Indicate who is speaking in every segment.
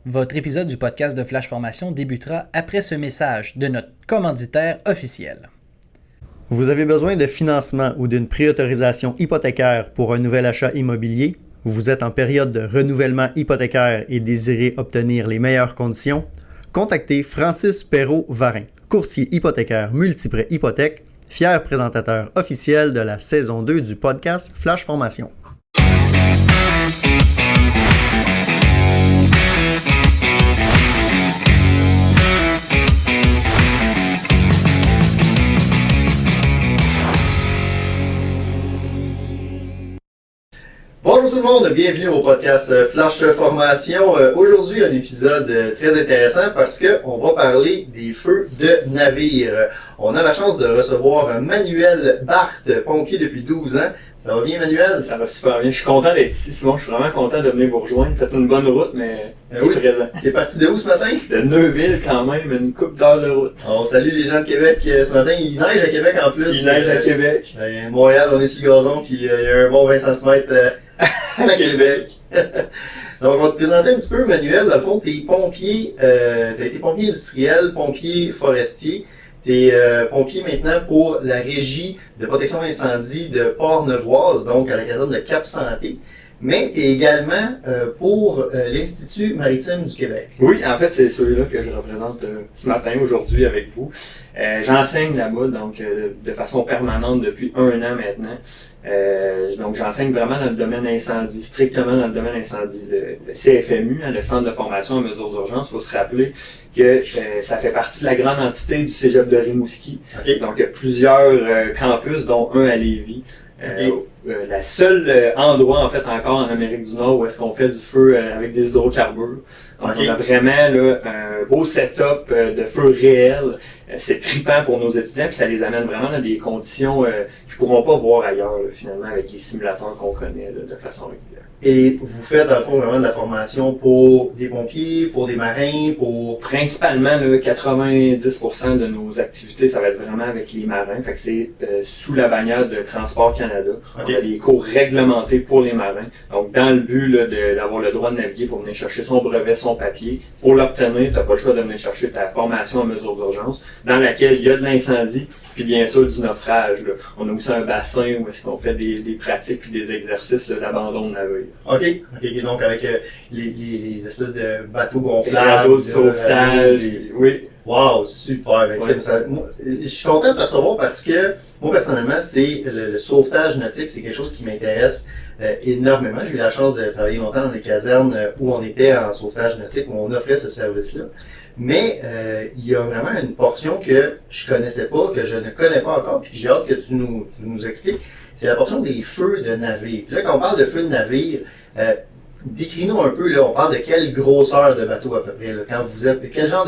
Speaker 1: Votre épisode du podcast de Flash Formation débutera après ce message de notre commanditaire officiel.
Speaker 2: Vous avez besoin de financement ou d'une préautorisation hypothécaire pour un nouvel achat immobilier? Vous êtes en période de renouvellement hypothécaire et désirez obtenir les meilleures conditions? Contactez Francis Perrault-Varin, courtier hypothécaire Multiprêt Hypothèque, fier présentateur officiel de la saison 2 du podcast Flash Formation. Bonjour tout le monde, bienvenue au podcast Flash Formation. Aujourd'hui, un épisode très intéressant parce qu'on va parler des feux de navire. On a la chance de recevoir Manuel Barthes, pompier depuis 12 ans. Ça va bien, Manuel?
Speaker 3: Ça va super bien. Je suis content d'être ici, Simon. Je suis vraiment content de venir vous rejoindre. Faites une bonne route, mais je suis présent.
Speaker 2: T'es parti de où ce matin?
Speaker 3: De Neuville, quand même, une couple d'heures de route.
Speaker 2: On salue les gens de Québec ce matin. Il neige à Québec en plus.
Speaker 3: Il neige à Québec.
Speaker 2: Montréal, on est sur le gazon, puis il y a un bon 20 cm à Québec. Donc, on va te présenter un petit peu, Manuel. Dans le fond, t'es pompier, t'as été pompier industriel, pompier forestier. T'es pompier maintenant pour la régie de protection incendie de Port-Nevoise, donc à la caserne de Cap-Santé. Mais tu es également pour l'Institut maritime du Québec.
Speaker 3: Oui, en fait, c'est celui-là que je représente ce matin, aujourd'hui, avec vous. J'enseigne là-bas, donc de façon permanente depuis 1 an maintenant. Donc, j'enseigne vraiment dans le domaine incendie, strictement dans le domaine incendie. Le CFMU, le Centre de formation en mesures d'urgence, il faut se rappeler que ça fait partie de la grande entité du Cégep de Rimouski.
Speaker 2: Okay.
Speaker 3: Donc, il y a plusieurs campus, dont un à Lévis.
Speaker 2: Okay.
Speaker 3: La seule endroit, en fait, encore en Amérique du Nord où est-ce qu'on fait du feu avec des hydrocarbures. Donc,
Speaker 2: okay.
Speaker 3: On a vraiment là, un beau setup de feu réel. C'est trippant pour nos étudiants, puis ça les amène vraiment dans des conditions qu'ils pourront pas voir ailleurs, là, finalement, avec les simulateurs qu'on connaît là, de façon régulière.
Speaker 2: Et vous faites, dans le fond, vraiment de la formation pour des pompiers, pour des marins, pour...
Speaker 3: Principalement, là, 90% de nos activités, ça va être vraiment avec les marins. Fait que c'est sous la bannière de Transport Canada.
Speaker 2: Okay.
Speaker 3: On a des cours réglementés pour les marins. Donc, dans le but là, d'avoir le droit de naviguer, il faut venir chercher son brevet, son papier. Pour l'obtenir, tu n'as pas le choix de venir chercher ta formation en mesures d'urgence, dans laquelle il y a de l'incendie, puis bien sûr du naufrage. Là. On a aussi un bassin où est-ce qu'on fait des pratiques puis des exercices d'abandon de navire.
Speaker 2: OK. Donc avec les espèces de bateaux gonflables.
Speaker 3: Les radeaux de sauvetage. Oui.
Speaker 2: Wow, super.
Speaker 3: Ouais.
Speaker 2: Je suis content de te recevoir parce que moi, personnellement, c'est le sauvetage nautique, c'est quelque chose qui m'intéresse énormément. J'ai eu la chance de travailler longtemps dans des casernes où on était en sauvetage nautique, où on offrait ce service-là. Mais il y a vraiment une portion que je connaissais pas, que je ne connais pas encore, puis j'ai hâte que tu nous expliques. C'est la portion des feux de navire. Puis là, quand on parle de feux de navire, décris-nous un peu, là, on parle de quelle grosseur de bateau à peu près, là, quand vous êtes, quel genre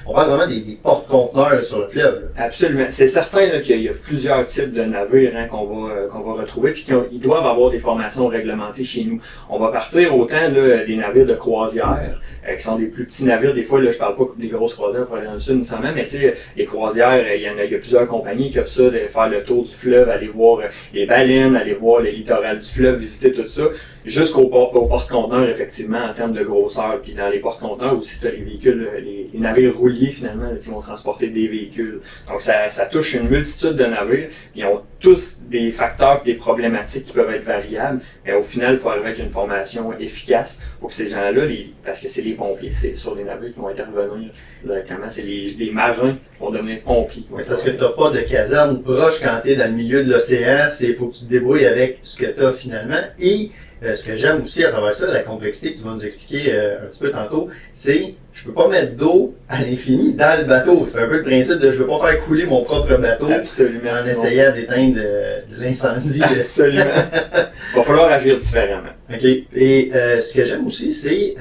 Speaker 2: on parle vraiment des porte-conteneurs là, sur le fleuve. Là.
Speaker 3: Absolument. C'est certain là, qu'il y a plusieurs types de navires qu'on va retrouver, puis qu'ils doivent avoir des formations réglementées chez nous. On va partir autant là, des navires de croisière, qui sont des plus petits navires. Des fois, là, je parle pas des grosses croisières pour aller dans le sud nécessairement, mais tu sais, les croisières, il y a plusieurs compagnies qui offrent ça, de faire le tour du fleuve, aller voir les baleines, aller voir le littoral du fleuve, visiter tout ça. Jusqu'au porte-conteneurs, effectivement, en termes de grosseur. Puis dans les porte-conteneurs aussi, tu as les véhicules, les navires rouliers, finalement, là, qui vont transporter des véhicules. Donc, ça touche une multitude de navires. Ils ont tous des facteurs et des problématiques qui peuvent être variables. Mais au final, il faut arriver avec une formation efficace pour que ces gens-là, parce que c'est les pompiers, c'est sur les navires qui vont intervenir directement. C'est les marins qui vont devenir pompiers.
Speaker 2: C'est parce que tu n'as pas de caserne proche quand tu es dans le milieu de l'océan. Il faut que tu te débrouilles avec ce que tu as finalement. Et ce que j'aime aussi à travers ça, la complexité que tu vas nous expliquer un petit peu tantôt, c'est je peux pas mettre d'eau à l'infini dans le bateau. C'est un peu le principe de je veux pas faire couler mon propre bateau.
Speaker 3: Absolument,
Speaker 2: en essayant d'éteindre de l'incendie.
Speaker 3: Absolument. Il va falloir agir différemment.
Speaker 2: OK. Et ce que j'aime aussi, c'est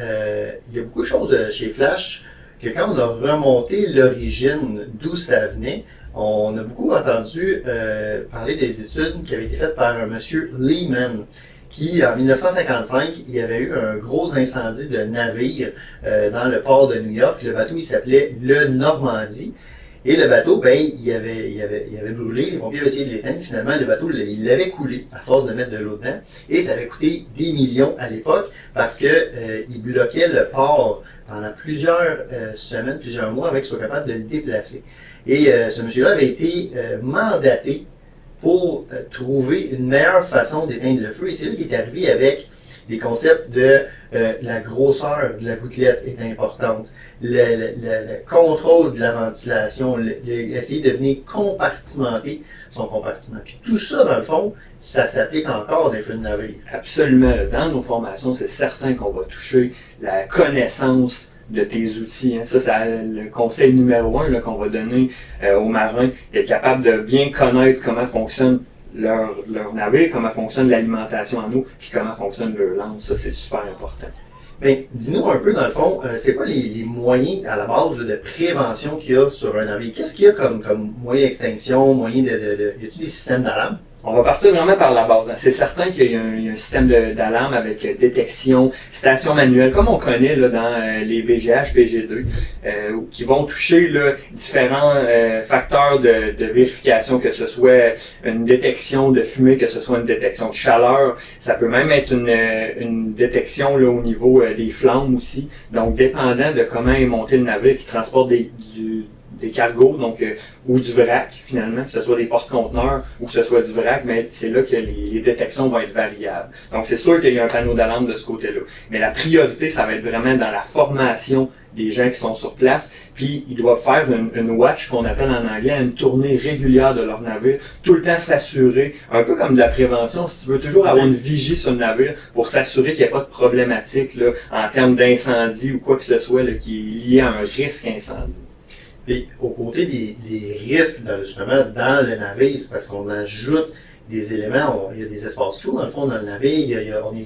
Speaker 2: il y a beaucoup de choses chez Flash que quand on a remonté l'origine d'où ça venait, on a beaucoup entendu parler des études qui avaient été faites par un monsieur Lehman, qui, en 1955, il y avait eu un gros incendie de navire dans le port de New York. Le bateau, il s'appelait le Normandie. Et le bateau, ben, il avait brûlé, les pompiers avaient essayé de l'éteindre. Finalement, le bateau, il l'avait coulé à force de mettre de l'eau dedans. Et ça avait coûté des millions à l'époque parce que il bloquait le port pendant plusieurs semaines, plusieurs mois, avec soit capable de le déplacer. Et ce monsieur-là avait été mandaté pour trouver une meilleure façon d'éteindre le feu. Et c'est lui qui est arrivé avec des concepts de la grosseur de la gouttelette est importante, le contrôle de la ventilation, essayer de venir compartimenter son compartiment. Puis tout ça, dans le fond, ça s'applique encore dans les feux de navire.
Speaker 3: Absolument. Dans nos formations, c'est certain qu'on va toucher la connaissance de tes outils. Hein. Ça, c'est le conseil numéro 1 qu'on va donner aux marins, d'être capable de bien connaître comment fonctionne leur navire, comment fonctionne l'alimentation en eau, puis comment fonctionne leur lance. Ça, c'est super important.
Speaker 2: Bien, dis-nous un peu, dans le fond, c'est quoi les moyens à la base de prévention qu'il y a sur un navire? Qu'est-ce qu'il y a comme moyen d'extinction, moyen y a-t-il des systèmes d'alarme?
Speaker 3: On va partir vraiment par la base. C'est certain qu'il y a un système d'alarme avec détection, station manuelle, comme on connaît là, dans les BGH, BG2, qui vont toucher là, différents facteurs de vérification, que ce soit une détection de fumée, que ce soit une détection de chaleur. Ça peut même être une détection là, au niveau des flammes aussi. Donc, dépendant de comment est monté le navire qui transporte des cargos, donc ou du vrac finalement, que ce soit des porte-conteneurs ou que ce soit du vrac, mais c'est là que les détections vont être variables. Donc c'est sûr qu'il y a un panneau d'alarme de ce côté-là. Mais la priorité, ça va être vraiment dans la formation des gens qui sont sur place, puis ils doivent faire une watch qu'on appelle en anglais une tournée régulière de leur navire, tout le temps s'assurer, un peu comme de la prévention, si tu veux toujours avoir une vigie sur le navire pour s'assurer qu'il n'y a pas de problématique là, en termes d'incendie ou quoi que ce soit là, qui est lié à un risque incendie.
Speaker 2: Puis, aux côtés des risques, justement, dans le navire, c'est parce qu'on ajoute des éléments, il y a des espaces clos, dans le fond, dans le navire,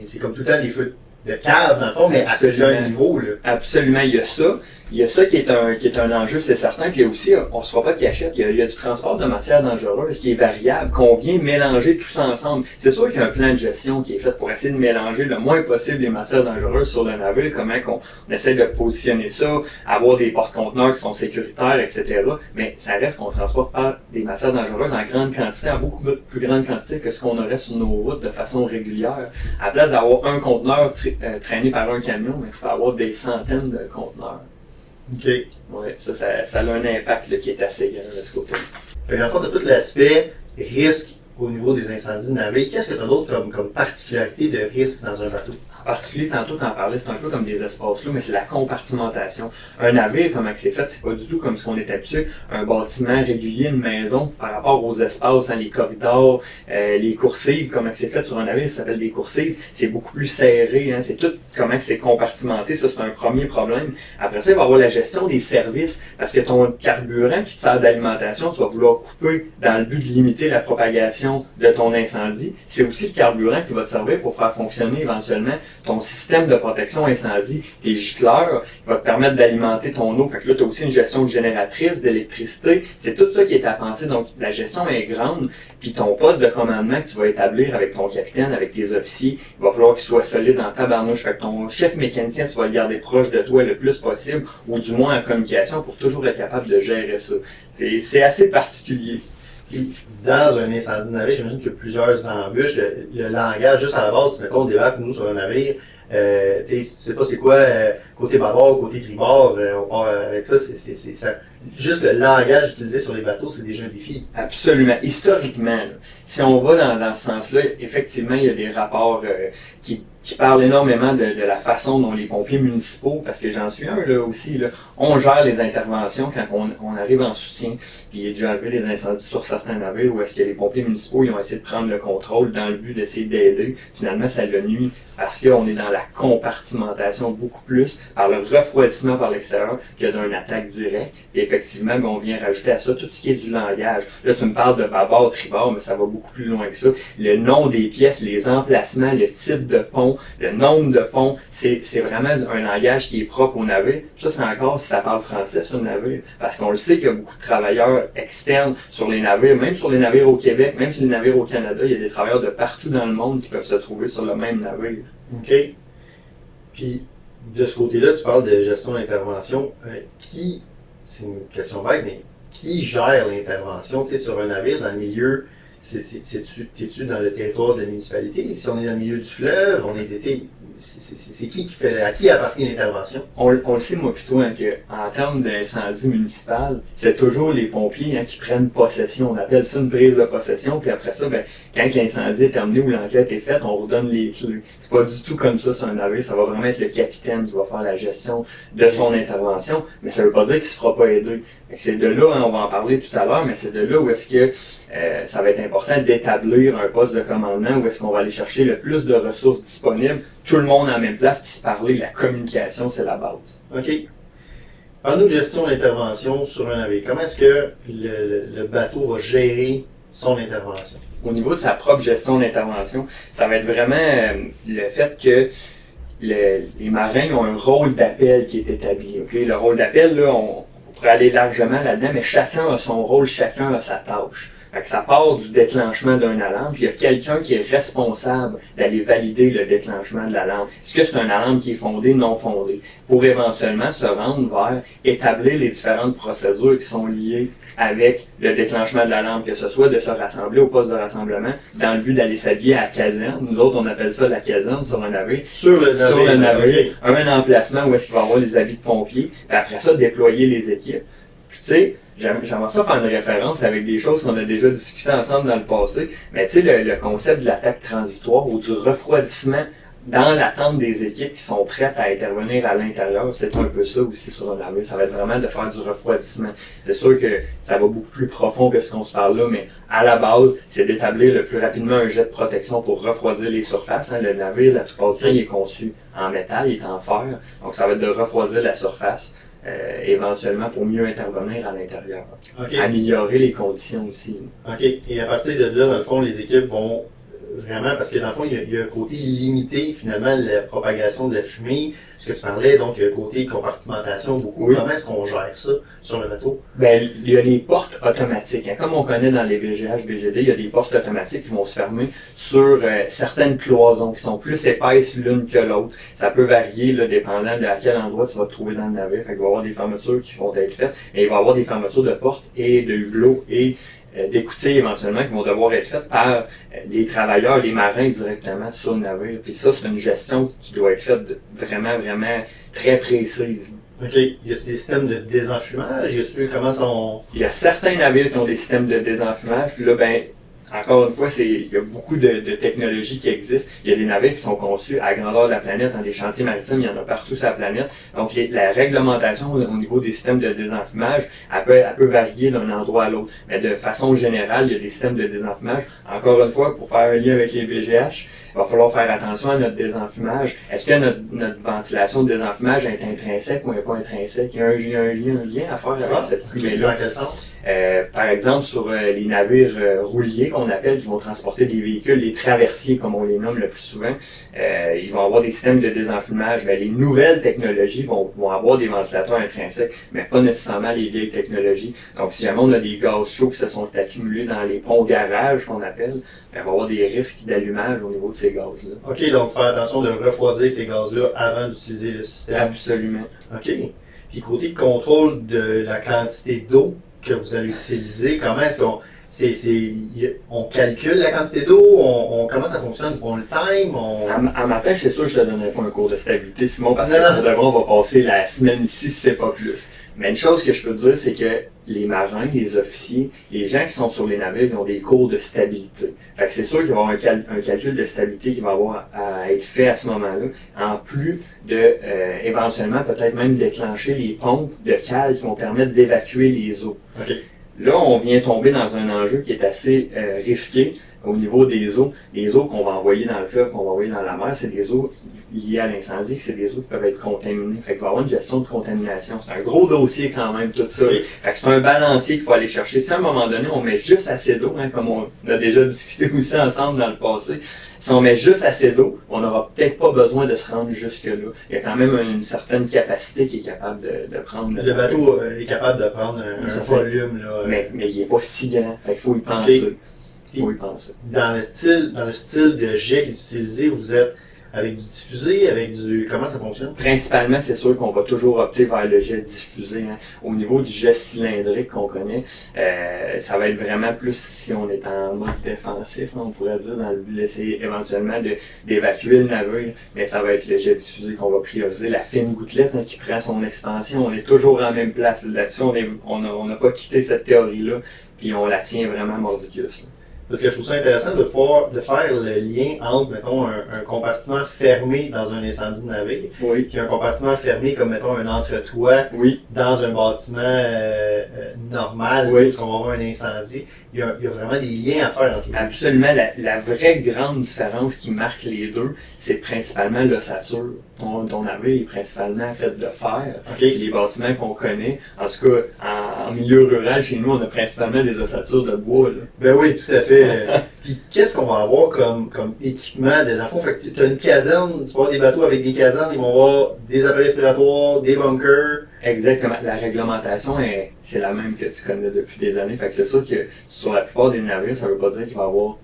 Speaker 2: c'est comme tout le temps des feux de cave, dans le fond, mais à plusieurs niveaux, là.
Speaker 3: Absolument, il y a ça. Il y a ça qui est un enjeu, c'est certain. Puis il y a aussi, on ne se fera pas de cachette, il y a du transport de matières dangereuses qui est variable, qu'on vient mélanger tous ensemble. C'est sûr qu'il y a un plan de gestion qui est fait pour essayer de mélanger le moins possible les matières dangereuses sur le navire, comment on essaie de positionner ça, avoir des porte-conteneurs qui sont sécuritaires, etc. Mais ça reste qu'on transporte pas des matières dangereuses en grande quantité, en beaucoup plus grande quantité que ce qu'on aurait sur nos routes de façon régulière. À la place d'avoir un conteneur traîné par un camion, mais tu peux avoir des centaines de conteneurs.
Speaker 2: OK.
Speaker 3: Oui, ça a un impact là, qui est assez grand de ce côté.
Speaker 2: Fait que dans le fond, de tout l'aspect risque au niveau des incendies de navire, qu'est-ce que tu as d'autre comme particularité de risque dans un bateau?
Speaker 3: En particulier, tantôt t'en parlais, c'est un peu comme des espaces là, mais c'est la compartimentation. Un navire, comment c'est fait, c'est pas du tout comme ce qu'on est habitué. Un bâtiment régulier, une maison, par rapport aux espaces, hein, les corridors, les coursives, comment c'est fait sur un navire, ça s'appelle des coursives, c'est beaucoup plus serré, hein, c'est tout comment c'est compartimenté, ça c'est un premier problème. Après ça, il va y avoir la gestion des services, parce que ton carburant qui te sert d'alimentation, tu vas vouloir couper dans le but de limiter la propagation de ton incendie. C'est aussi le carburant qui va te servir pour faire fonctionner éventuellement ton système de protection incendie, tes gicleurs, qui va te permettre d'alimenter ton eau. Fait que là, tu as aussi une gestion génératrice d'électricité. C'est tout ça qui est à penser. Donc, la gestion est grande. Puis ton poste de commandement que tu vas établir avec ton capitaine, avec tes officiers, il va falloir qu'il soit solide en tabarnouche. Fait que ton chef mécanicien, tu vas le garder proche de toi le plus possible, ou du moins en communication, pour toujours être capable de gérer ça. C'est assez particulier.
Speaker 2: Puis, dans un incendie de navire, j'imagine qu'il y a plusieurs embûches. Le langage, juste à la base, si mettons, on débarque, nous, sur un navire, tu sais pas c'est quoi, côté bâbord, côté tribord, on part avec ça, c'est ça. Juste le langage utilisé sur les bateaux, c'est déjà un défi.
Speaker 3: Absolument. Historiquement, là, si on va dans ce sens-là, effectivement, il y a des rapports qui parlent énormément de la façon dont les pompiers municipaux, parce que j'en suis un là aussi, là, on gère les interventions quand on arrive en soutien. Puis il y a déjà arrivé des incendies sur certains navires où est-ce que les pompiers municipaux ils ont essayé de prendre le contrôle dans le but d'essayer d'aider. Finalement, ça le nuit parce qu'on est dans la compartimentation beaucoup plus par le refroidissement par l'extérieur que d'une attaque directe. Et effectivement, on vient rajouter à ça tout ce qui est du langage. Là, tu me parles de bâbord, tribord, mais ça va beaucoup plus loin que ça. Le nom des pièces, les emplacements, le type de pont, le nombre de ponts, c'est vraiment un langage qui est propre au navire. Ça, c'est encore si ça parle français sur le navire. Parce qu'on le sait qu'il y a beaucoup de travailleurs externes sur les navires, même sur les navires au Québec, même sur les navires au Canada, il y a des travailleurs de partout dans le monde qui peuvent se trouver sur le même navire.
Speaker 2: OK. Puis, de ce côté-là, tu parles de gestion d'intervention. C'est une question bête, mais qui gère l'intervention, tu sais, sur un navire dans le milieu? T'es-tu dans le territoire de la municipalité? Si on est dans le milieu du fleuve, on est, tu sais, c'est qui fait, à qui appartient l'intervention?
Speaker 3: On le sait, moi, plutôt, hein, qu'en termes d'incendie municipal, c'est toujours les pompiers qui prennent possession. On appelle ça une prise de possession, puis après ça, quand l'incendie est terminé ou l'enquête est faite, on redonne les clés. C'est pas du tout comme ça sur un navire, ça va vraiment être le capitaine qui va faire la gestion de son intervention, mais ça veut pas dire qu'il se fera pas aider. C'est de là, on va en parler tout à l'heure, mais c'est de là où est-ce que ça va être important d'établir un poste de commandement, où est-ce qu'on va aller chercher le plus de ressources disponibles, tout le monde à la même place, puis se parler, la communication, c'est la base.
Speaker 2: OK. Parle-nous de gestion d'intervention sur un navire. Comment est-ce que le bateau va gérer son intervention?
Speaker 3: Au niveau de sa propre gestion d'intervention, ça va être vraiment le fait que les marins ont un rôle d'appel qui est établi. Okay? Le rôle d'appel, là, on pourrait aller largement là-dedans, mais chacun a son rôle, chacun a sa tâche. Fait que ça part du déclenchement d'un alarme, puis il y a quelqu'un qui est responsable d'aller valider le déclenchement de l'alarme. Est-ce que c'est un alarme qui est fondé, non fondé? Pour éventuellement se rendre vers établir les différentes procédures qui sont liées avec le déclenchement de l'alarme, que ce soit de se rassembler au poste de rassemblement dans le but d'aller s'habiller à la caserne. Nous autres, on appelle ça la caserne sur un navire.
Speaker 2: Sur le navire.
Speaker 3: Okay. Un emplacement où est-ce qu'il va y avoir les habits de pompiers, puis après ça, déployer les équipes. Puis tu sais, j'aimerais ça faire une référence avec des choses qu'on a déjà discutées ensemble dans le passé, mais tu sais, le concept de l'attaque transitoire ou du refroidissement dans l'attente des équipes qui sont prêtes à intervenir à l'intérieur, c'est un peu ça aussi sur un navire. Ça va être vraiment de faire du refroidissement. C'est sûr que ça va beaucoup plus profond que ce qu'on se parle là, mais à la base, c'est d'établir le plus rapidement un jet de protection pour refroidir les surfaces. Hein. Le navire, la plupart du temps, il est conçu en métal, il est en fer. Donc ça va être de refroidir la surface. Éventuellement pour mieux intervenir à l'intérieur.
Speaker 2: Okay.
Speaker 3: Améliorer les conditions aussi.
Speaker 2: OK. Et à partir de là, dans le fond, les équipes vont vraiment, parce que dans le fond, il y a un côté limité, finalement, la propagation de la fumée, ce que tu parlais, donc le côté compartimentation beaucoup. Oui. Comment est-ce qu'on gère ça sur le bateau?
Speaker 3: Il y a les portes automatiques. Hein. Comme on connaît dans les BGH, BGD, il y a des portes automatiques qui vont se fermer sur certaines cloisons qui sont plus épaisses l'une que l'autre. Ça peut varier là, dépendant de à quel endroit tu vas te trouver dans le navire. Fait qu'il va y avoir des fermetures qui vont être faites, mais il va y avoir des fermetures de portes et de hublots et d'écoutiers éventuellement qui vont devoir être faites par les travailleurs, les marins directement sur le navire. Puis ça, c'est une gestion qui doit être faite vraiment, vraiment très précise.
Speaker 2: OK. Y a-t-il des systèmes de désenfumage?
Speaker 3: Il y a certains navires qui ont des systèmes de désenfumage. Puis là, encore une fois, il y a beaucoup de technologies qui existent. Il y a des navires qui sont conçus à grandeur de la planète. Dans des chantiers maritimes, il y en a partout sur la planète. Donc, la réglementation au niveau des systèmes de désenfumage, elle peut varier d'un endroit à l'autre. Mais de façon générale, il y a des systèmes de désenfumage. Encore une fois, pour faire un lien avec les BGH, il va falloir faire attention à notre désenfumage. Est-ce que notre ventilation de désenfumage est intrinsèque ou n'est pas intrinsèque? Il y a un lien à faire avec cette fumée-là.
Speaker 2: Dans quel sens?
Speaker 3: Par exemple, sur les navires rouliers qu'on appelle, qui vont transporter des véhicules, les traversiers, comme on les nomme le plus souvent, ils vont avoir des systèmes de désenfumage. Mais les nouvelles technologies vont avoir des ventilateurs intrinsèques, mais pas nécessairement les vieilles technologies. Donc, si jamais on a des gaz chauds qui se sont accumulés dans les ponts garages, qu'on appelle, il va y avoir des risques d'allumage au niveau de ces gaz-là.
Speaker 2: OK, donc faire attention de refroidir ces gaz-là avant d'utiliser le système.
Speaker 3: Absolument.
Speaker 2: OK. Puis côté contrôle de la quantité d'eau que vous allez utiliser, comment est-ce qu'on on calcule la quantité d'eau, comment ça fonctionne, on le time,
Speaker 3: À matin, c'est sûr que je te donnerai pas un cours de stabilité, Simon, parce que pour de vrai, on va passer la semaine ici si c'est pas plus. Mais une chose que je peux te dire, c'est que les marins, les officiers, les gens qui sont sur les navires, ils ont des cours de stabilité. Fait que c'est sûr qu'il va y avoir un calcul de stabilité qui va avoir à être fait à ce moment-là, en plus de éventuellement peut-être même déclencher les pompes de cale qui vont permettre d'évacuer les eaux.
Speaker 2: Okay.
Speaker 3: Là, on vient tomber dans un enjeu qui est assez risqué au niveau des eaux. Les eaux qu'on va envoyer dans le fleuve, qu'on va envoyer dans la mer, c'est des eaux liées à l'incendie, c'est des eaux qui peuvent être contaminées. Fait qu'il va y avoir une gestion de contamination. C'est un gros dossier quand même, tout ça. Fait que c'est un balancier qu'il faut aller chercher. Si à un moment donné, on met juste assez d'eau, hein, comme on a déjà discuté aussi ensemble dans le passé, si on met juste assez d'eau, on n'aura peut-être pas besoin de se rendre jusque-là. Il y a quand même une certaine capacité qui est capable de prendre...
Speaker 2: Le bateau est capable de prendre un volume. Là,
Speaker 3: mais il n'est pas si grand. Fait qu'il faut y penser.
Speaker 2: Dans le style de jet qui est utilisé, vous êtes avec du diffusé, avec du... Comment ça fonctionne?
Speaker 3: Principalement, c'est sûr qu'on va toujours opter vers le jet diffusé. Hein. Au niveau du jet cylindrique qu'on connaît, ça va être vraiment plus si on est en mode défensif, on pourrait dire, dans le but d'essayer éventuellement d'évacuer le navire, mais ça va être le jet diffusé qu'on va prioriser. La fine gouttelette qui prend son expansion, on est toujours en même place. Là-dessus, on n'a pas quitté cette théorie-là, puis on la tient vraiment mordicus. Là.
Speaker 2: Parce que je trouve ça intéressant de faire le lien entre, mettons, un compartiment fermé dans un incendie de navire,
Speaker 3: oui.
Speaker 2: Puis un compartiment fermé comme, mettons, un entre-toit
Speaker 3: oui.
Speaker 2: dans un bâtiment normal,
Speaker 3: oui.
Speaker 2: parce qu'on va avoir un incendie. Il y a vraiment des liens à faire entre les deux.
Speaker 3: Absolument. La vraie grande différence qui marque les deux, c'est principalement l'ossature. Ton navire est principalement fait de fer.
Speaker 2: Okay.
Speaker 3: Les bâtiments qu'on connaît, en tout cas, en milieu rural, chez nous, on a principalement des ossatures de bois. Là.
Speaker 2: Ben oui, tout à fait. Puis qu'est-ce qu'on va avoir comme équipement dans le fond? Fait que tu as une caserne, tu vas avoir des bateaux avec des casernes, ils vont avoir des appareils respiratoires, des bunkers.
Speaker 3: Exactement. La réglementation, c'est la même que tu connais depuis des années. Fait que c'est sûr que sur la plupart des navires, ça veut pas dire qu'il va y avoir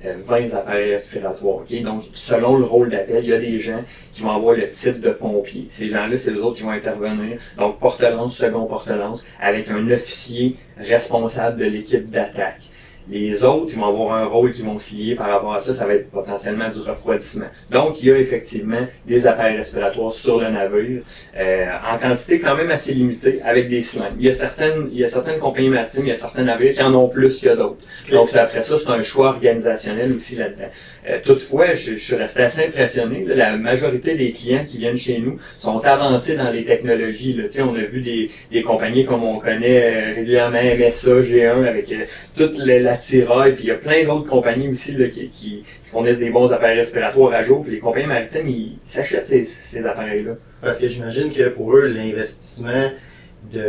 Speaker 3: 20 appareils respiratoires. Okay? Donc, selon le rôle d'appel, il y a des gens qui vont avoir le titre de pompier. Ces gens-là, c'est les autres qui vont intervenir. Donc, porte-lance, second porte-lance, avec un officier responsable de l'équipe d'attaque. Les autres, ils vont avoir un rôle qui vont se lier par rapport à ça. Ça va être potentiellement du refroidissement. Donc, il y a effectivement des appareils respiratoires sur le navire, en quantité quand même assez limitée, avec des cylindres. Il y a certaines compagnies maritimes, il y a certains navires qui en ont plus que d'autres. Okay. Donc, après ça, c'est un choix organisationnel aussi là-dedans. Toutefois, je suis resté assez impressionné. Là, la majorité des clients qui viennent chez nous sont avancés dans les technologies. Là. On a vu des compagnies comme on connaît régulièrement, MSA, G1, avec toute l'attirail, puis il y a plein d'autres compagnies aussi là, qui fournissent des bons appareils respiratoires à jour, puis les compagnies maritimes, ils s'achètent ces appareils-là.
Speaker 2: Parce que j'imagine que pour eux, l'investissement tu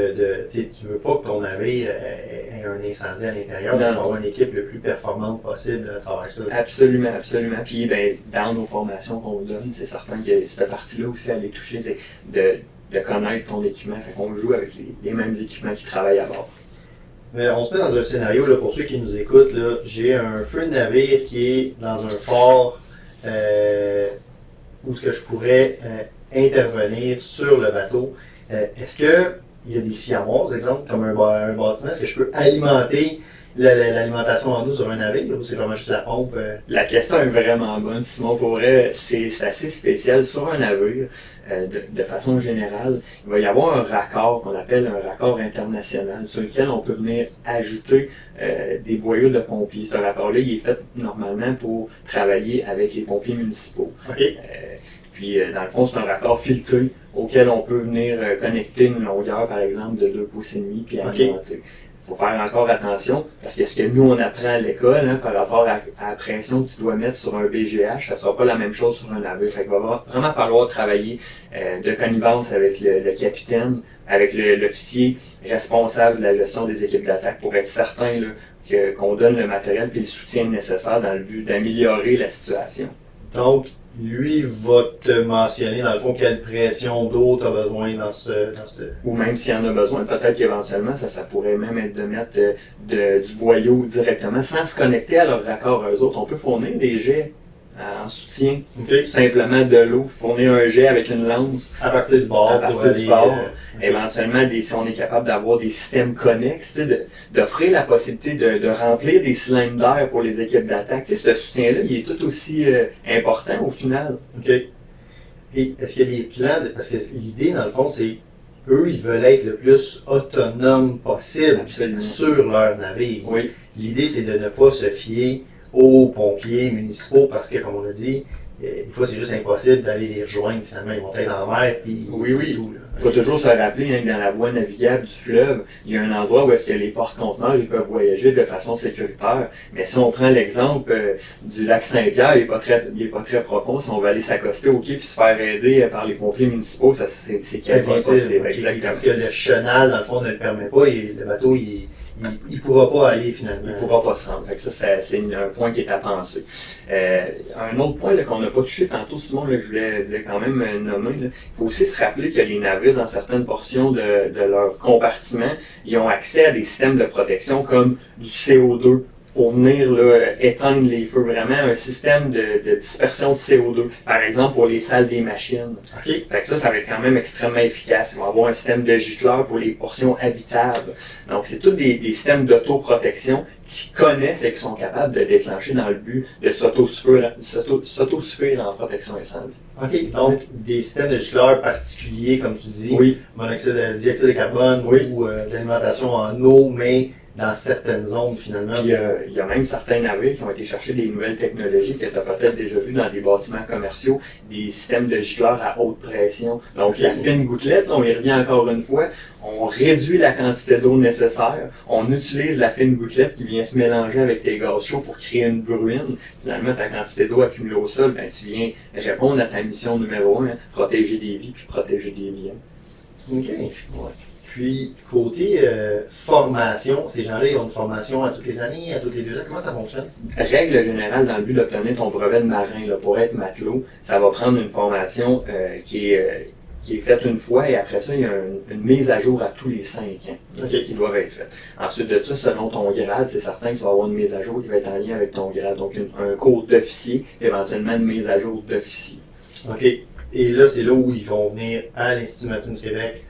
Speaker 2: veux pas que ton navire ait un incendie à l'intérieur, tu vas avoir une équipe le plus performante possible à travers ça.
Speaker 3: Absolument, absolument. Puis dans nos formations qu'on donne, c'est certain que cette partie-là aussi, elle est touchée, c'est de connaître ton équipement. Fait qu'on joue avec les mêmes équipements qui travaillent à bord.
Speaker 2: Mais on se met dans un scénario, là, pour ceux qui nous écoutent, là, j'ai un feu de navire qui est dans un port où je pourrais intervenir sur le bateau. Est-ce que il y a des siamoises, exemple, comme un bâtiment, est-ce que je peux alimenter l'alimentation en eau sur un navire ou c'est vraiment juste la pompe?
Speaker 3: La question est vraiment bonne, Simon. Pour vrai, c'est assez spécial. Sur un navire, de façon générale, il va y avoir un raccord qu'on appelle un raccord international sur lequel on peut venir ajouter des boyaux de pompiers. Ce raccord-là, il est fait normalement pour travailler avec les pompiers municipaux.
Speaker 2: Okay.
Speaker 3: Puis, dans le fond, c'est un raccord filtré auquel on peut venir connecter une longueur, par exemple, de 2,5 pouces puis alimenter. Il faut faire encore attention, parce que ce que nous, on apprend à l'école, par rapport à la pression que tu dois mettre sur un BGH, ça sera pas la même chose sur un navire. Fait qu'il va vraiment falloir travailler de connivence avec le capitaine, avec l'officier responsable de la gestion des équipes d'attaque pour être certain là, qu'on donne le matériel et le soutien nécessaire dans le but d'améliorer la situation.
Speaker 2: Donc, lui va te mentionner, dans le fond, quelle pression d'eau tu as besoin dans ce...
Speaker 3: Ou même s'il y en a besoin, peut-être qu'éventuellement, ça pourrait même être de mettre du boyau directement, sans se connecter à leur raccord eux autres. On peut fournir des jets en soutien, tout simplement de l'eau, fournir un jet avec une lance.
Speaker 2: À partir du bord.
Speaker 3: À partir du bord. Éventuellement, si on est capable d'avoir des systèmes connexes, d'offrir la possibilité de remplir des cylindres d'air pour les équipes d'attaque. Ce soutien-là, il est tout aussi important au final.
Speaker 2: OK. Et est-ce qu'il y a des plans, parce que l'idée, dans le fond, c'est eux, ils veulent être le plus autonomes possible sur leur navire.
Speaker 3: Oui.
Speaker 2: L'idée, c'est de ne pas se fier aux pompiers municipaux parce que, comme on a dit, des fois, c'est juste impossible d'aller les rejoindre. Finalement, ils vont être dans la mer, puis
Speaker 3: c'est tout. Il faut toujours se rappeler que dans la voie navigable du fleuve, il y a un endroit où est-ce que les porte-conteneurs ils peuvent voyager de façon sécuritaire. Mais si on prend l'exemple du lac Saint-Pierre, il est pas très profond. Si on veut aller s'accoster au quai puis se faire aider par les pompiers municipaux, c'est quasi impossible.
Speaker 2: Okay.
Speaker 3: Exactement.
Speaker 2: Parce que le chenal, dans le fond, ne le permet pas. Le bateau, il pourra pas aller finalement.
Speaker 3: Il pourra pas se rendre. Fait que ça, c'est un point qui est à penser. Un autre point là, qu'on n'a pas touché tantôt, Simon, là, que je voulais quand même nommer, il faut aussi se rappeler que les navires, dans certaines portions de leur compartiment, ils ont accès à des systèmes de protection comme du CO2 pour venir là, éteindre les feux, vraiment un système de dispersion de CO2, par exemple pour les salles des machines.
Speaker 2: OK.
Speaker 3: Fait que ça va être quand même extrêmement efficace. Il va y avoir un système de gicleurs pour les portions habitables. Donc c'est tous des systèmes d'autoprotection qui connaissent et qui sont capables de déclencher dans le but de s'autosuffire en protection incendie.
Speaker 2: OK. Donc, des systèmes de gicleurs particuliers, comme tu dis,
Speaker 3: Oui.
Speaker 2: dioxyde de carbone
Speaker 3: Oui.
Speaker 2: ou de l'alimentation en eau, mais dans certaines zones, finalement.
Speaker 3: Puis il y a même certains navires qui ont été chercher des nouvelles technologies que tu as peut-être déjà vu dans des bâtiments commerciaux, des systèmes de gicleurs à haute pression. Donc la fine gouttelette, là, on y revient encore une fois, on réduit la quantité d'eau nécessaire, on utilise la fine gouttelette qui vient se mélanger avec tes gaz chauds pour créer une bruine. Finalement, ta quantité d'eau accumulée au sol, ben, tu viens répondre à ta mission numéro 1, protéger des vies puis protéger des biens.
Speaker 2: OK. Ouais. Puis, côté formation, ces gens-là, ils ont une formation à toutes les années, à toutes les 2 ans. Comment ça fonctionne?
Speaker 3: Règle générale, dans le but d'obtenir ton brevet de marin, là, pour être matelot, ça va prendre une formation qui est faite une fois et après ça, il y a une mise à jour à tous les 5 ans qui doivent être faites. Ensuite de ça, selon ton grade, c'est certain que tu vas avoir une mise à jour qui va être en lien avec ton grade. Donc, un cours d'officier, éventuellement une mise à jour d'officier.
Speaker 2: OK. Et là, c'est là où ils vont venir à l'Institut maritime du Québec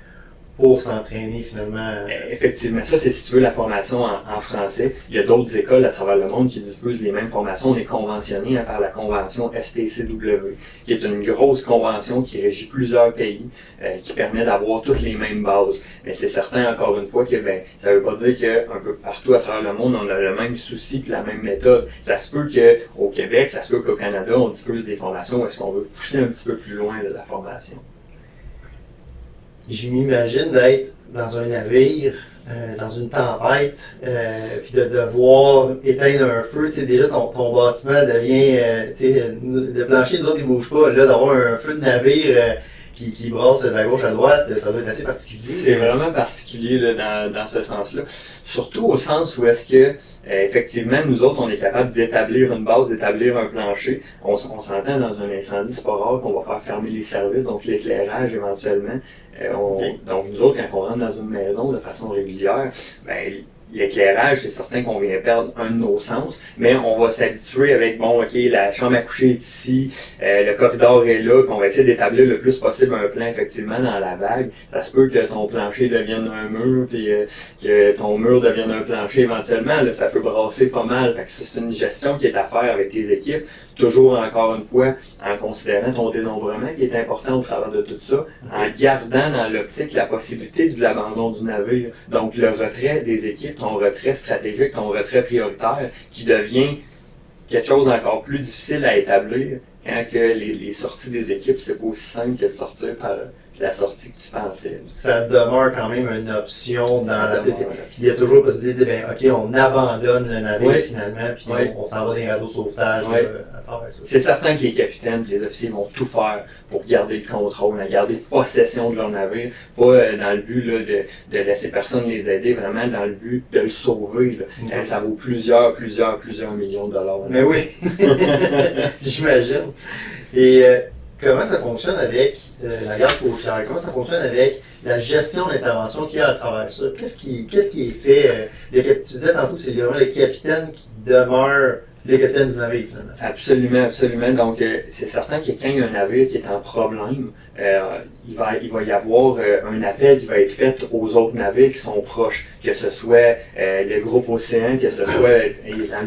Speaker 2: pour s'entraîner finalement.
Speaker 3: Effectivement, ça c'est si tu veux la formation en français. Il y a d'autres écoles à travers le monde qui diffusent les mêmes formations. On est conventionné par la convention STCW, qui est une grosse convention qui régit plusieurs pays, qui permet d'avoir toutes les mêmes bases. Mais c'est certain, encore une fois, que ça veut pas dire qu'un peu partout à travers le monde, on a le même souci et la même méthode. Ça se peut qu'au Québec, ça se peut qu'au Canada, on diffuse des formations où est-ce qu'on veut pousser un petit peu plus loin de la formation.
Speaker 2: Je m'imagine d'être dans un navire, dans une tempête, puis de devoir éteindre un feu. Tu sais, déjà, ton bâtiment devient, tu sais, le plancher, nous autres, il ne bouge pas. Là, d'avoir un feu de navire qui brasse de la gauche à droite, ça doit être assez particulier.
Speaker 3: C'est vraiment particulier là, dans ce sens-là. Surtout au sens où est-ce que, effectivement, nous autres, on est capable d'établir une base, d'établir un plancher. On s'entend dans un incendie, c'est pas rare qu'on va faire fermer les services, donc l'éclairage éventuellement. Donc nous autres, quand on rentre dans une maison de façon régulière, l'éclairage, c'est certain qu'on vient perdre un de nos sens, mais on va s'habituer avec, la chambre à coucher est ici, le corridor est là, puis on va essayer d'établir le plus possible un plan, effectivement, dans la vague. Ça se peut que ton plancher devienne un mur, puis que ton mur devienne un plancher éventuellement, là, ça peut brasser pas mal. Fait que c'est une gestion qui est à faire avec tes équipes, toujours encore une fois, en considérant ton dénombrement qui est important au travers de tout ça, en gardant dans l'optique la possibilité de l'abandon du navire, donc le retrait des équipes, ton retrait stratégique, ton retrait prioritaire, qui devient quelque chose d'encore plus difficile à établir quand que les sorties des équipes, c'est pas aussi simple que de sortir par la sortie que tu pensais.
Speaker 2: Ça demeure quand même une option dans la Puis il y a toujours la possibilité de dire, OK, on abandonne le navire finalement, puis on s'en va dans les radeaux de sauvetage à travers ça.
Speaker 3: C'est certain que les capitaines et les officiers vont tout faire pour garder le contrôle, garder possession de leur navire, pas dans le but là, de laisser personne les aider, vraiment dans le but de le sauver. Là. Ça vaut plusieurs millions de dollars.
Speaker 2: Mais oui, j'imagine. Et comment ça fonctionne avec la garde côtière? Comment ça fonctionne avec la gestion d'intervention qu'il y a à travers ça? Qu'est-ce qui est fait? Tu disais tantôt que c'est vraiment les capitaines qui demeurent les capitaines du navire, finalement.
Speaker 3: Absolument. Donc, c'est certain que quand il y a un navire qui est en problème, il va y avoir un appel qui va être fait aux autres navires qui sont proches, que ce soit le groupe Océan, que ce soit,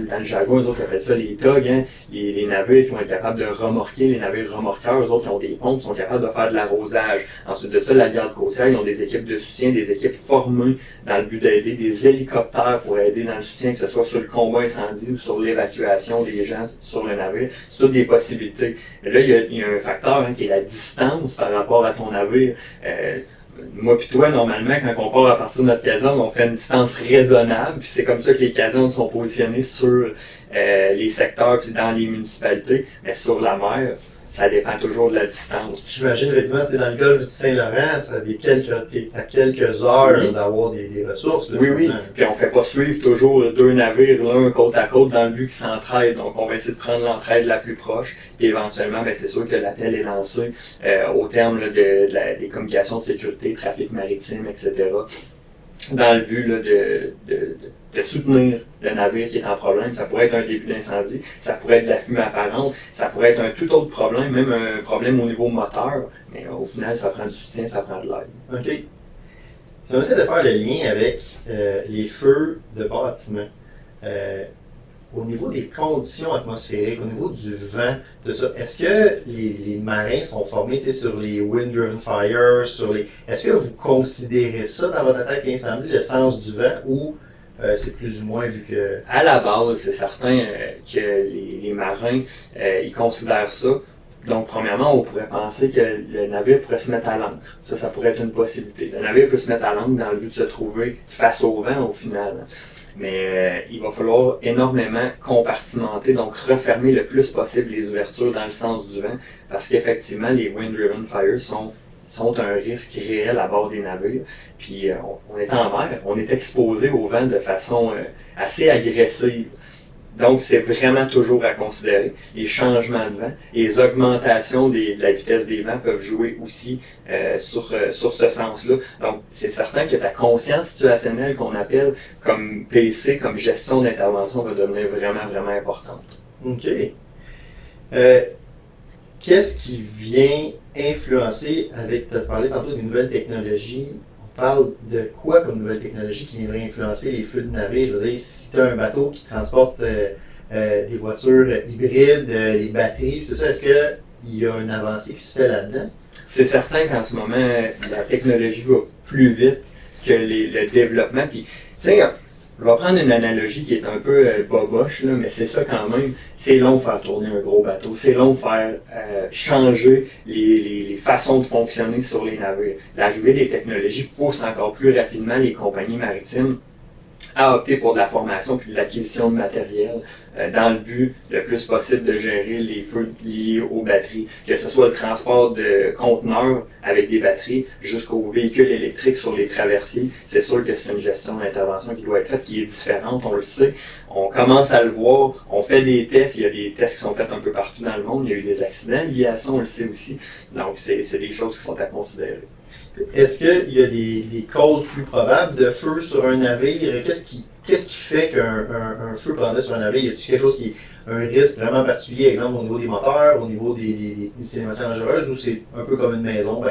Speaker 3: dans le jargon, eux autres appellent ça les TOG, les navires qui vont être capables de remorquer, les navires remorqueurs, eux autres qui ont des pompes, sont capables de faire de l'arrosage. Ensuite de ça, la garde côtière, ils ont des équipes de soutien, des équipes formées dans le but d'aider, des hélicoptères pour aider dans le soutien, que ce soit sur le combat incendie ou sur l'évacuation des gens sur le navire. C'est toutes des possibilités. Mais là, il y a un facteur qui est la distance par rapport à ton navire. Moi puis toi, normalement, quand on part à partir de notre caserne, on fait une distance raisonnable, puis c'est comme ça que les casernes sont positionnées sur les secteurs puis dans les municipalités, mais sur la mer, ça dépend toujours de la distance.
Speaker 2: J'imagine, effectivement, si t'es dans le golfe du Saint-Laurent, t'es à quelques heures d'avoir des ressources. Là,
Speaker 3: oui. Puis on fait pas suivre toujours 2 navires l'un côte à côte dans le but qu'ils s'entraident. Donc on va essayer de prendre l'entraide la plus proche. Puis éventuellement, c'est sûr que l'appel est lancé au terme là, des communications de sécurité, trafic maritime, etc. dans le but là, de soutenir le navire qui est en problème. Ça pourrait être un début d'incendie, ça pourrait être de la fumée apparente, ça pourrait être un tout autre problème, même un problème au niveau moteur, mais au final, ça prend du soutien, ça prend de l'aide.
Speaker 2: OK. Si on essaie de faire le lien avec les feux de bâtiment, au niveau des conditions atmosphériques, au niveau du vent, tout ça, est-ce que les marins sont formés sur les wind-driven fires, est-ce que vous considérez ça dans votre attaque d'incendie, le sens du vent, ou c'est plus ou moins vu que...
Speaker 3: À la base, c'est certain que les marins, ils considèrent ça. Donc, premièrement, on pourrait penser que le navire pourrait se mettre à l'ancre. Ça pourrait être une possibilité. Le navire peut se mettre à l'ancre dans le but de se trouver face au vent, au final. Mais il va falloir énormément compartimenter, donc refermer le plus possible les ouvertures dans le sens du vent, parce qu'effectivement, les wind-driven fires sont un risque réel à bord des navires. Puis on est en mer, on est exposé au vent de façon assez agressive. Donc, c'est vraiment toujours à considérer. Les changements de vent, les augmentations de la vitesse des vents peuvent jouer aussi sur ce sens-là. Donc, c'est certain que ta conscience situationnelle qu'on appelle comme PC, comme gestion d'intervention, va devenir vraiment, vraiment importante.
Speaker 2: OK. Qu'est-ce qui vient influencer tu as parlé tantôt d'une nouvelle technologie. On parle de quoi comme nouvelle technologie qui viendrait influencer les feux de navire? Je veux dire, si tu as un bateau qui transporte des voitures hybrides, les batteries, tout ça, est-ce qu'il y a une avancée qui se fait là-dedans?
Speaker 3: C'est certain qu'en ce moment, la technologie va plus vite que le développement. Puis, tu sais, je vais prendre une analogie qui est un peu boboche, là, mais c'est ça quand même. C'est long de faire tourner un gros bateau. C'est long de faire changer les façons de fonctionner sur les navires. L'arrivée des technologies pousse encore plus rapidement les compagnies maritimes à opter pour de la formation puis de l'acquisition de matériel dans le but le plus possible de gérer les feux liés aux batteries, que ce soit le transport de conteneurs avec des batteries jusqu'aux véhicules électriques sur les traversiers. C'est sûr que c'est une gestion d'intervention qui doit être faite, qui est différente, on le sait. On commence à le voir, on fait des tests, il y a des tests qui sont faits un peu partout dans le monde, il y a eu des accidents liés à ça, on le sait aussi. Donc c'est des choses qui sont à considérer.
Speaker 2: Est-ce qu'il y a des causes plus probables de feu sur un navire? Qu'est-ce qui fait qu'un feu prendrait sur un navire? Y a-t-il quelque chose qui est un risque vraiment particulier, exemple au niveau des moteurs, au niveau des installations dangereuses, ou c'est un peu comme une maison?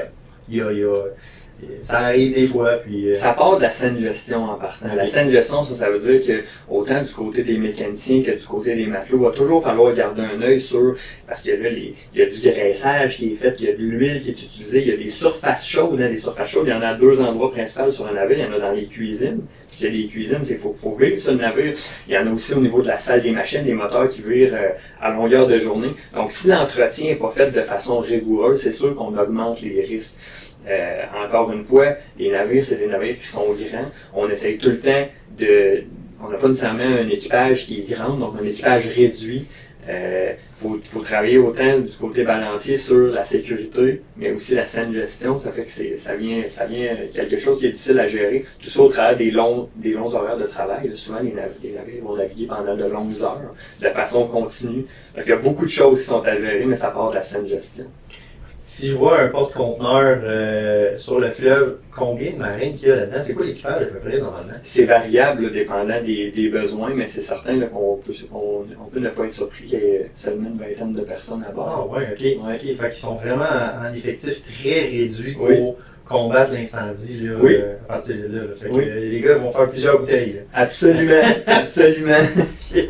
Speaker 2: Ça arrive des fois. Puis,
Speaker 3: Ça part de la saine gestion en partant. La saine gestion, ça veut dire que autant du côté des mécaniciens que du côté des matelots, il va toujours falloir garder un œil sur, parce que là, il y a du graissage qui est fait, il y a de l'huile qui est utilisée, il y a des surfaces chaudes. Les surfaces chaudes, il y en a 2 endroits principaux sur un navire. Il y en a dans les cuisines. S'il y a des cuisines, il faut vivre sur le navire. Il y en a aussi au niveau de la salle des machines, des moteurs qui virent à longueur de journée. Donc, si l'entretien n'est pas fait de façon rigoureuse, c'est sûr qu'on augmente les risques. Encore une fois, les navires, c'est des navires qui sont grands. On essaye tout le temps on n'a pas nécessairement un équipage qui est grand, donc un équipage réduit. Faut travailler autant du côté balancier sur la sécurité, mais aussi la saine gestion. Ça fait que ça vient quelque chose qui est difficile à gérer. Tout ça au travers des longs horaires de travail. Là, souvent, les navires vont naviguer pendant de longues heures, de façon continue. Donc, il y a beaucoup de choses qui sont à gérer, mais ça part de la saine gestion.
Speaker 2: Si je vois un porte-conteneur sur le fleuve, combien de marines qu'il y a là-dedans? C'est quoi l'équipage à peu près normalement? C'est
Speaker 3: variable là, dépendant des besoins, mais c'est certain là, qu'on peut ne pas être surpris qu'il y ait seulement une vingtaine de personnes à bord.
Speaker 2: Ah ouais, ok. Fait qu'ils sont vraiment en effectif très réduit pour combattre l'incendie là, à partir de là. Fait que les gars vont faire plusieurs bouteilles. Là.
Speaker 3: Absolument, absolument.
Speaker 2: Okay.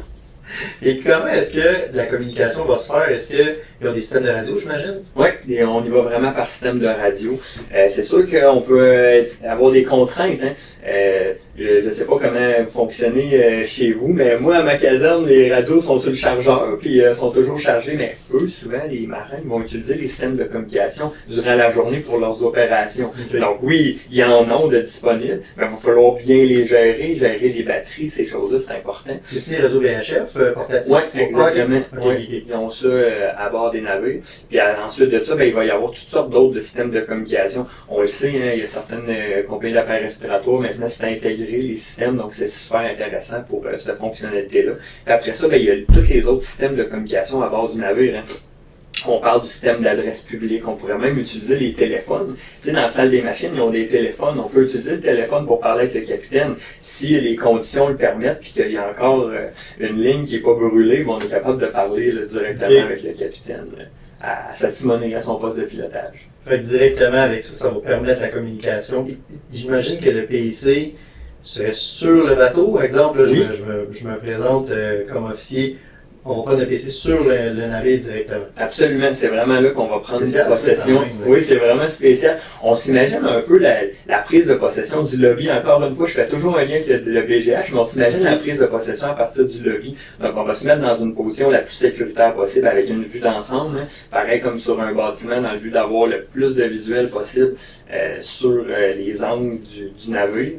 Speaker 2: Et comment est-ce que la communication va se faire? Est-ce qu'il y a des systèmes de radio, j'imagine?
Speaker 3: Oui, on y va vraiment par système de radio. C'est sûr qu'on peut avoir des contraintes. Je ne sais pas comment vous fonctionnez chez vous, mais moi, à ma caserne, les radios sont sur le chargeur, puis sont toujours chargés, mais eux, souvent, les marins vont utiliser les systèmes de communication durant la journée pour leurs opérations. Okay. Donc oui, il y en a de disponibles, mais il va falloir bien les gérer les batteries, ces choses-là, c'est important.
Speaker 2: C'est-tu des réseaux VHF portatifs?
Speaker 3: Oui, exactement. Okay. Ils ont ça à bord des navires. Puis ensuite de ça, il va y avoir toutes sortes d'autres systèmes de communication. On le sait, il y a certaines compagnies d'appareils respiratoires, maintenant, c'est intégré les systèmes, donc c'est super intéressant pour cette fonctionnalité-là. Puis après ça, il y a tous les autres systèmes de communication à bord du navire. On parle du système d'adresse publique, on pourrait même utiliser les téléphones. Tu sais, dans la salle des machines, ils ont des téléphones. On peut utiliser le téléphone pour parler avec le capitaine si les conditions le permettent, puis qu'il y a encore une ligne qui n'est pas brûlée, on est capable de parler là, directement avec le capitaine à s'attimonner à son poste de pilotage.
Speaker 2: Fait que directement avec ça, ça va permettre la communication. J'imagine que le PIC serait sur le bateau. Par exemple, là,
Speaker 3: Oui.
Speaker 2: je me présente comme officier. On va prendre le PC sur le navire directement.
Speaker 3: Absolument, c'est vraiment là qu'on va prendre
Speaker 2: Spécial,
Speaker 3: possession.
Speaker 2: ça, quand même,
Speaker 3: Oui, c'est vraiment spécial. On s'imagine un peu la prise de possession du lobby. Encore une fois, je fais toujours un lien avec le BGH, mais on s'imagine la prise de possession à partir du lobby. Donc, on va se mettre dans une position la plus sécuritaire possible avec une vue d'ensemble, hein. Pareil comme sur un bâtiment, dans le but d'avoir le plus de visuel possible sur les angles du navire.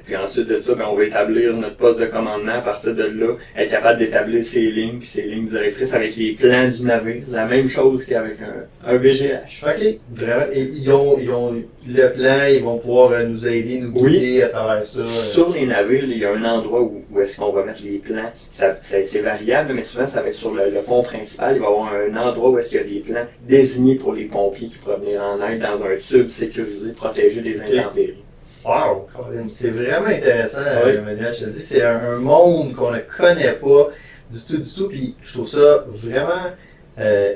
Speaker 3: Puis ensuite de ça, on va établir notre poste de commandement à partir de là, être capable d'établir ses lignes, puis ses lignes directrices avec les plans du navire. La même chose qu'avec un BGH.
Speaker 2: OK. Vraiment. Et ils ont le plan, ils vont pouvoir nous aider, nous guider à travers ça.
Speaker 3: Sur les navires, il y a un endroit où est-ce qu'on va mettre les plans. C'est variable, mais souvent ça va être sur le pont principal. Il va y avoir un endroit où est-ce qu'il y a des plans désignés pour les pompiers qui pourraient venir en aide dans un tube sécurisé, protégé des intempéries.
Speaker 2: Wow, Colin, c'est vraiment intéressant,
Speaker 3: Oui.
Speaker 2: Emmanuel. Je te dis, c'est un monde qu'on ne connaît pas du tout. Puis je trouve ça vraiment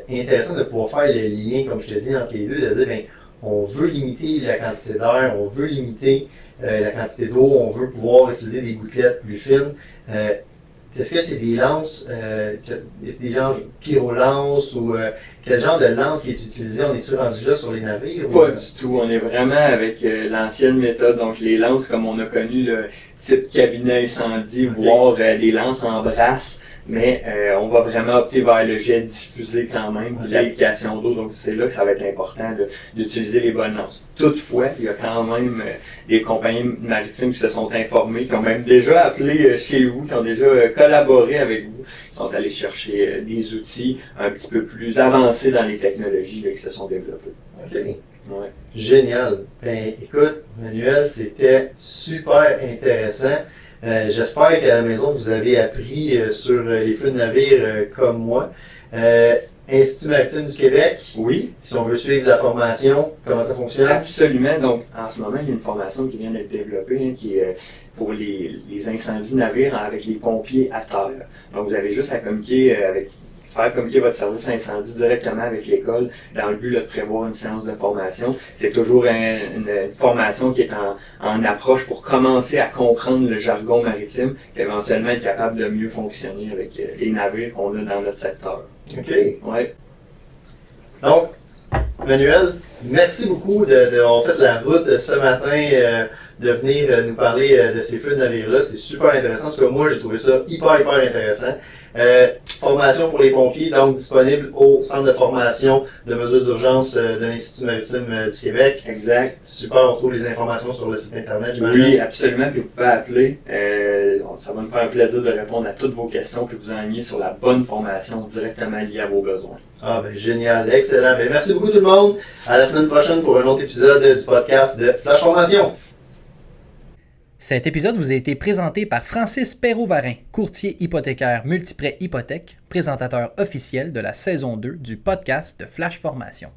Speaker 2: intéressant de pouvoir faire le lien, comme je te dis, entre les deux, de dire, ben, on veut limiter la quantité d'air, on veut limiter la quantité d'eau, on veut pouvoir utiliser des gouttelettes plus fines. Est-ce que c'est des lances, des genres pyrolances ou quel genre de lance qui est utilisé? On est-tu rendu là sur les navires?
Speaker 3: Pas du tout. On est vraiment avec l'ancienne méthode. Donc, les lances, comme on a connu le type cabinet incendie, voire des lances en brasse. Mais on va vraiment opter vers le jet diffusé quand même, puis l'application d'eau. Donc, c'est là que ça va être important d'utiliser les bonnes lances. Toutefois, il y a quand même des compagnies maritimes qui se sont informées, qui ont même déjà appelé chez vous, qui ont déjà collaboré avec vous, qui sont allés chercher des outils un petit peu plus avancés dans les technologies là, qui se sont développées.
Speaker 2: OK.
Speaker 3: Ouais.
Speaker 2: Génial. Ben, écoute, Manuel, c'était super intéressant. J'espère qu'à la maison, vous avez appris sur les feux de navire comme moi. Institut maritime du Québec,
Speaker 3: Oui,
Speaker 2: si on veut suivre la formation, comment ça fonctionne?
Speaker 3: absolument. Donc, en ce moment, il y a une formation qui vient d'être développée, hein, qui est pour les incendies navires avec les pompiers à terre. Donc, vous avez juste à communiquer faire communiquer votre service incendie directement avec l'école dans le but là, de prévoir une séance de formation. C'est toujours une formation qui est en approche pour commencer à comprendre le jargon maritime et éventuellement être capable de mieux fonctionner avec les navires qu'on a dans notre secteur.
Speaker 2: OK.
Speaker 3: Ouais.
Speaker 2: Donc, Manuel, merci beaucoup d'avoir fait la route ce matin, de venir nous parler de ces feux de navire-là. C'est super intéressant. En tout cas, moi, j'ai trouvé ça hyper intéressant. Formation pour les pompiers, donc disponible au centre de formation de mesures d'urgence de l'Institut maritime du Québec.
Speaker 3: Exact.
Speaker 2: Super, on trouve les informations sur le site internet, j'imagine.
Speaker 3: Oui, absolument. Puis vous pouvez appeler. Ça va nous faire un plaisir de répondre à toutes vos questions puis vous enligner sur la bonne formation directement liée à vos besoins.
Speaker 2: Ah ben génial, excellent. Ben, merci beaucoup tout le monde. À la semaine prochaine pour un autre épisode du podcast de Flash Formation.
Speaker 1: Cet épisode vous a été présenté par Francis Perrault-Varin, courtier hypothécaire Multiprêt Hypothèque, présentateur officiel de la saison 2 du podcast de Flash Formation.